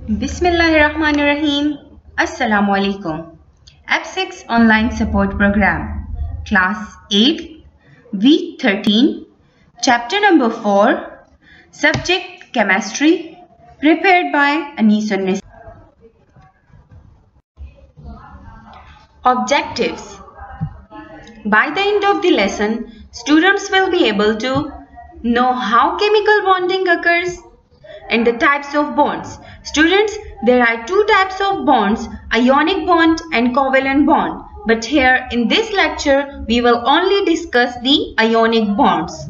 Bismillahirrahmanirrahim. Assalamu alaikum. F6 Online Support Program. Class 8, Week 13, Chapter number 4, Subject Chemistry, prepared by Anisun. Objectives. By the end of the lesson, students will be able to know how chemical bonding occurs and the types of bonds. Students, there are two types of bonds, ionic bond and covalent bond. But here in this lecture, we will only discuss the ionic bonds.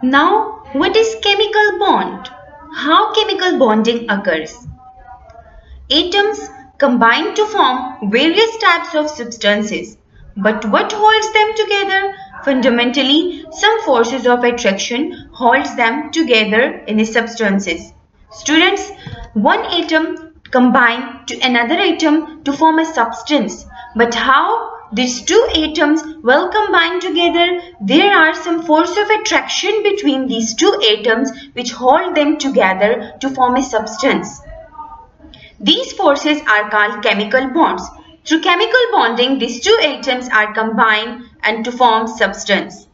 Now, what is chemical bond? How chemical bonding occurs? Atoms combine to form various types of substances. But what holds them together? Fundamentally, some forces of attraction holds them together in the substances. Students, one atom combine to another atom to form a substance. But how these two atoms will combine together? There are some force of attraction between these two atoms which hold them together to form a substance. These forces are called chemical bonds. Through chemical bonding, these two atoms are combined and to form substance.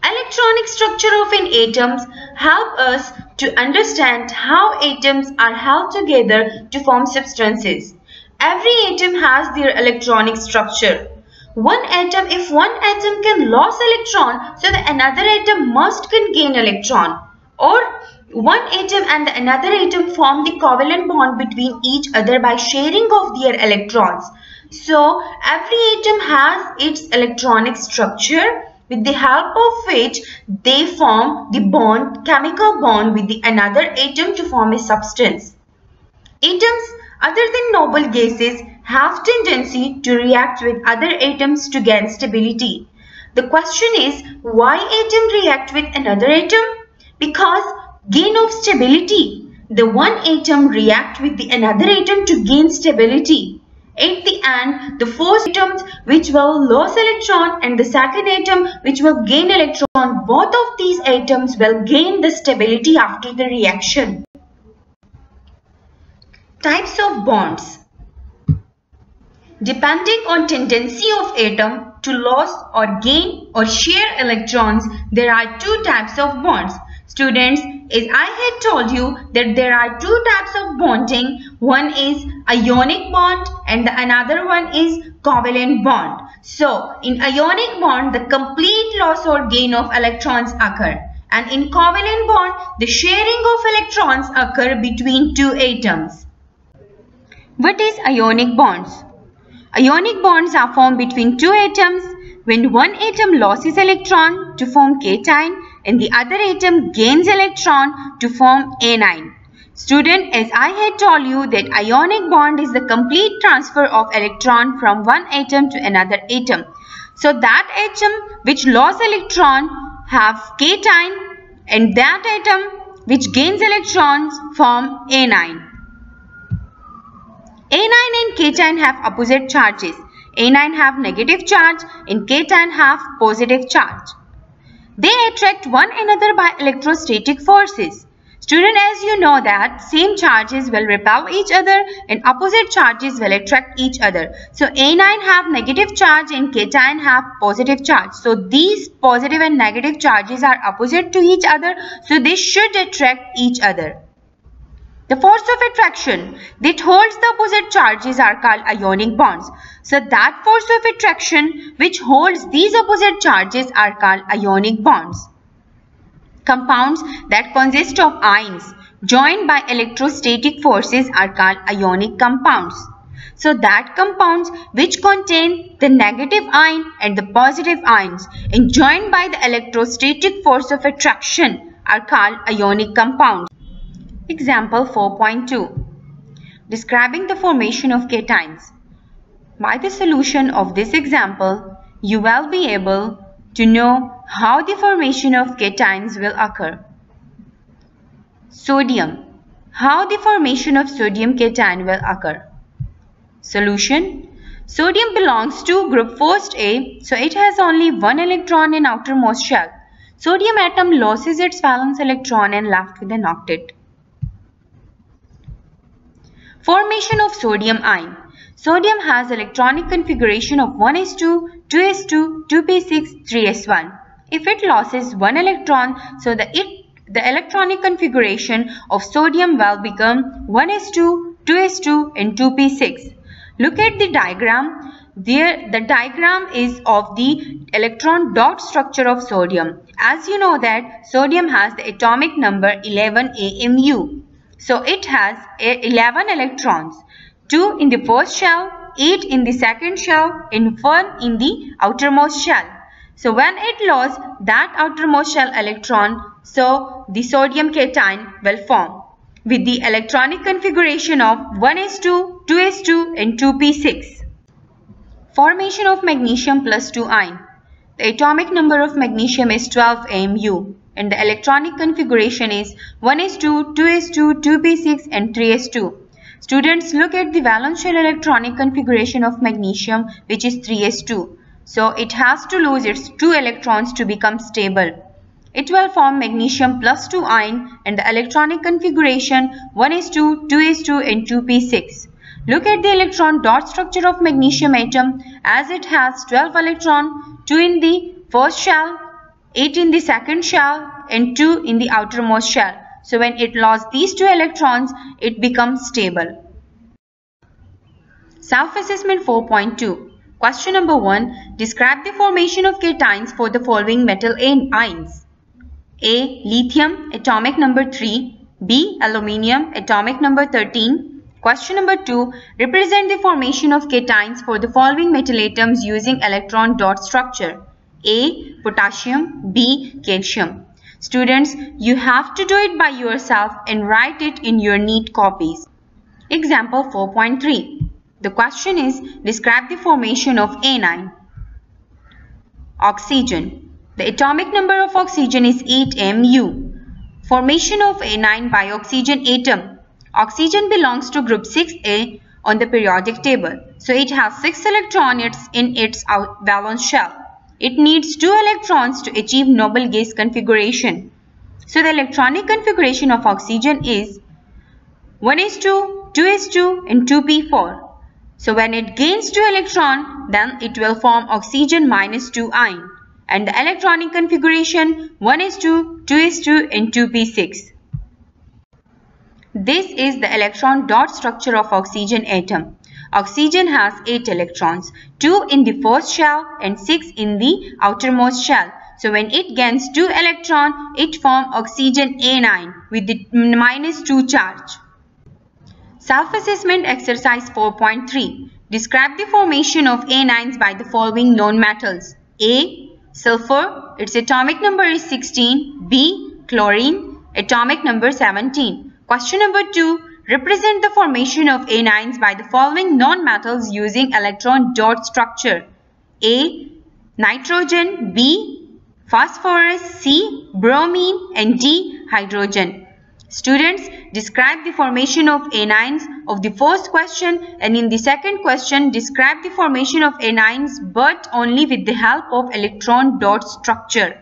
Electronic structure of an atom help us to understand how atoms are held together to form substances. Every atom has their electronic structure. If one atom can lose electron, so the another atom must can gain electron. Or one atom and another atom form the covalent bond between each other by sharing of their electrons. So every atom has its electronic structure with the help of which they form the bond, chemical bond with the another atom to form a substance. Atoms other than noble gases have tendency to react with other atoms to gain stability. The question is, why atom react with another atom? Because gain of stability. The one atom react with the another atom to gain stability. At the end, the first atom which will lose electron and the second atom which will gain electron, both of these atoms will gain the stability after the reaction. Types of bonds. Depending on tendency of atom to lose or gain or share electrons, there are two types of bonds. Students, as I had told you that there are two types of bonding. One is ionic bond and the another one is covalent bond. So, in ionic bond, the complete loss or gain of electrons occur. And in covalent bond, the sharing of electrons occur between two atoms. What is ionic bonds? Ionic bonds are formed between two atoms when one atom loses electron to form cation and the other atom gains electron to form anion. Student, as I had told you that ionic bond is the complete transfer of electron from one atom to another atom. So that atom which lost electron have cation and that atom which gains electrons form anion. Anion and cation have opposite charges. Anion have negative charge and cation have positive charge. They attract one another by electrostatic forces. Student, as you know that same charges will repel each other and opposite charges will attract each other. So anion have negative charge and cation have positive charge. So these positive and negative charges are opposite to each other. So they should attract each other. The force of attraction that holds the opposite charges are called ionic bonds. So that force of attraction which holds these opposite charges are called ionic bonds. Compounds that consist of ions joined by electrostatic forces are called ionic compounds. So that compounds which contain the negative ion and the positive ions and joined by the electrostatic force of attraction are called ionic compounds. Example 4.2. Describing the formation of cations. By the solution of this example, you will be able to know how the formation of cations will occur. Sodium. How the formation of sodium cation will occur. Solution. Sodium belongs to group first A, so it has only one electron in outermost shell. Sodium atom loses its valence electron and left with an octet. Formation of sodium ion. Sodium has electronic configuration of 1s2, 2s2, 2p6, 3s1. If it loses one electron, so the electronic configuration of sodium will become 1s2, 2s2 and 2p6. Look at the diagram. There, the diagram is of the electron dot structure of sodium. As you know that sodium has the atomic number 11 AMU. So it has 11 electrons, 2 in the first shell, 8 in the second shell and 1 in the outermost shell. So when it loses that outermost shell electron, so the sodium cation will form with the electronic configuration of 1s2, 2s2 and 2p6. Formation of magnesium plus 2 ion. The atomic number of magnesium is 12 AMU and the electronic configuration is 1s2, 2s2, 2p6 and 3s2. Students, look at the valence shell electronic configuration of magnesium, which is 3s2. So it has to lose its 2 electrons to become stable. It will form magnesium plus 2 ion and the electronic configuration 1s2, 2s2 and 2p6. Look at the electron dot structure of magnesium atom, as it has 12 electrons, 2 in the first shell, 8 in the second shell and 2 in the outermost shell. So when it loses these 2 electrons, it becomes stable. Self-assessment 4.2. Question number 1. Describe the formation of cations for the following metal ions. A. Lithium, atomic number 3. B. Aluminium, atomic number 13. Question number 2. Represent the formation of cations for the following metal atoms using electron dot structure. A. Potassium, B. Calcium. Students, you have to do it by yourself and write it in your neat copies. Example 4.3. The question is, describe the formation of anion. Oxygen. The atomic number of oxygen is 8 Mu. Formation of anion by oxygen atom. Oxygen belongs to group 6A on the periodic table. So it has 6 electrons in its valence shell. It needs 2 electrons to achieve noble gas configuration. So the electronic configuration of oxygen is 1s2, 2s2 and 2p4. So when it gains 2 electrons, then it will form oxygen minus 2 ion. And the electronic configuration 1s2, 2s2 and 2p6. This is the electron dot structure of oxygen atom. Oxygen has 8 electrons, 2 in the first shell and 6 in the outermost shell. So when it gains 2 electrons, it forms oxygen anion with the minus 2 charge. Self-assessment exercise 4.3. Describe the formation of anions by the following known metals. A. Sulfur, its atomic number is 16. B. Chlorine, atomic number 17. Question number 2. Represent the formation of anions by the following non-metals using electron dot structure. A. Nitrogen, B. Phosphorus, C. Bromine and D. Hydrogen. Students, describe the formation of anions of the first question, and in the second question, describe the formation of anions but only with the help of electron dot structure.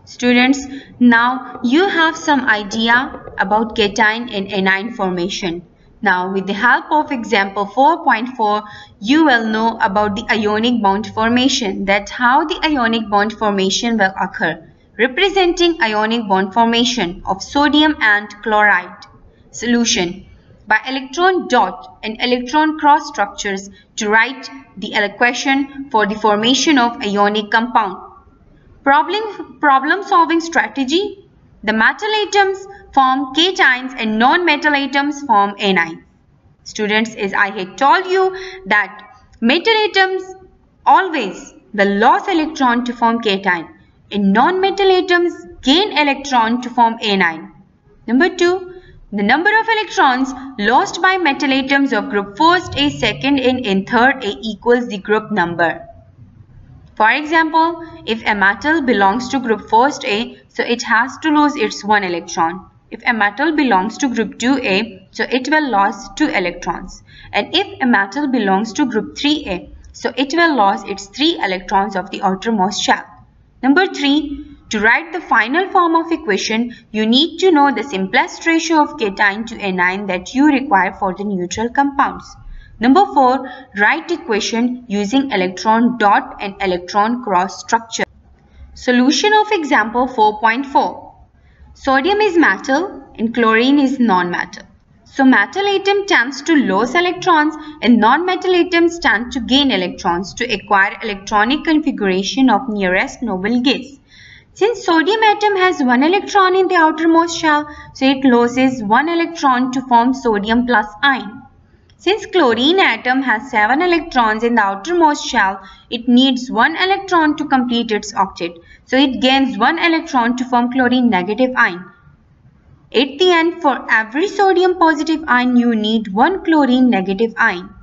Students, now you have some idea about cation and anion formation. Now with the help of example 4.4, you will know about the ionic bond formation, that how the ionic bond formation will occur, representing ionic bond formation of sodium and chloride. Solution: by electron dot and electron cross structures to write the equation for the formation of ionic compound. Problem solving strategy: the metal atoms form cations and non-metal atoms form anions. Students, as I had told you that metal atoms always will lose electron to form cation and non-metal atoms gain electron to form anion. Number 2, the number of electrons lost by metal atoms of group 1st A, 2nd and 3rd A equals the group number. For example, if a metal belongs to group 1st A, so it has to lose its 1 electron. If a metal belongs to group 2A, so it will lose 2 electrons. And if a metal belongs to group 3A, so it will lose its 3 electrons of the outermost shell. Number 3, To write the final form of equation, you need to know the simplest ratio of cation to anion that you require for the neutral compounds. Number 4. Write equation using electron dot and electron cross structure. Solution of example 4.4. Sodium is metal and chlorine is non-metal. So metal atom tends to lose electrons and non-metal atoms tend to gain electrons to acquire electronic configuration of nearest noble gas. Since sodium atom has 1 electron in the outermost shell, so it loses 1 electron to form sodium plus ion. Since chlorine atom has 7 electrons in the outermost shell, it needs 1 electron to complete its octet. So it gains 1 electron to form chlorine negative ion. At the end, for every sodium positive ion, you need 1 chlorine negative ion.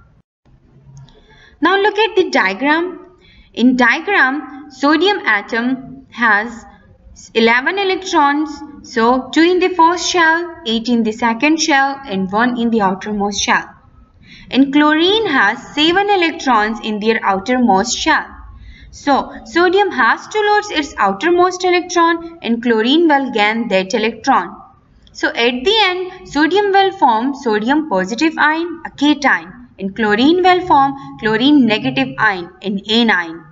Now look at the diagram. In diagram, sodium atom has 11 electrons. So 2 in the first shell, 8 in the second shell and 1 in the outermost shell. And chlorine has 7 electrons in their outermost shell. So sodium has to lose its outermost electron and chlorine will gain that electron. So at the end, sodium will form sodium positive ion, a cation, and chlorine will form chlorine negative ion, an anion.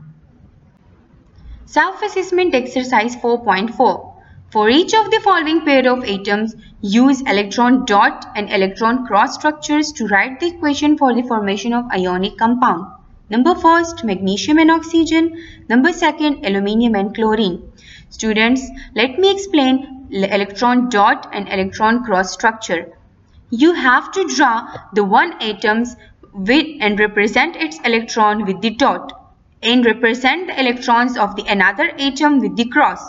Self-assessment exercise 4.4. For each of the following pair of atoms, use electron dot and electron cross structures to write the equation for the formation of ionic compound. Number 1, magnesium and oxygen. Number 2, aluminium and chlorine. Students, let me explain electron dot and electron cross structure. You have to draw the one atoms with and represent its electron with the dot and represent the electrons of the another atom with the cross.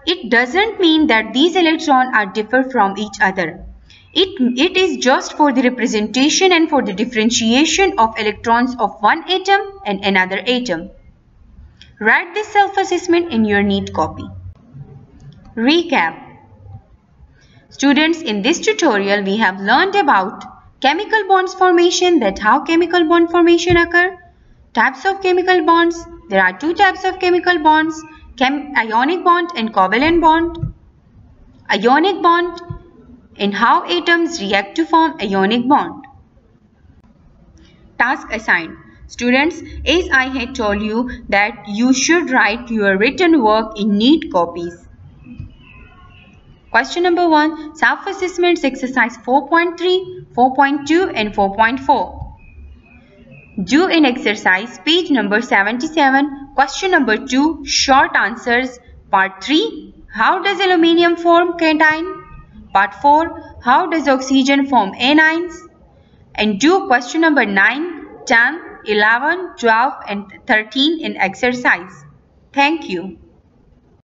It doesn't mean that these electrons are different from each other. It is just for the representation and for the differentiation of electrons of one atom and another atom. Write this self-assessment in your neat copy. Recap. Students, in this tutorial we have learned about chemical bonds formation, that how chemical bond formation occur, types of chemical bonds. There are 2 types of chemical bonds, ionic bond and covalent bond. Ionic bond and how atoms react to form ionic bond. Task assigned. Students, as I had told you that you should write your written work in neat copies. Question number 1, self-assessments exercise 4.3, 4.2 and 4.4. Do in exercise page number 77, question number 2, short answers. Part 3, how does aluminium form cation? Part 4, how does oxygen form anions? And do question number 9, 10, 11, 12 and 13 in exercise. Thank you.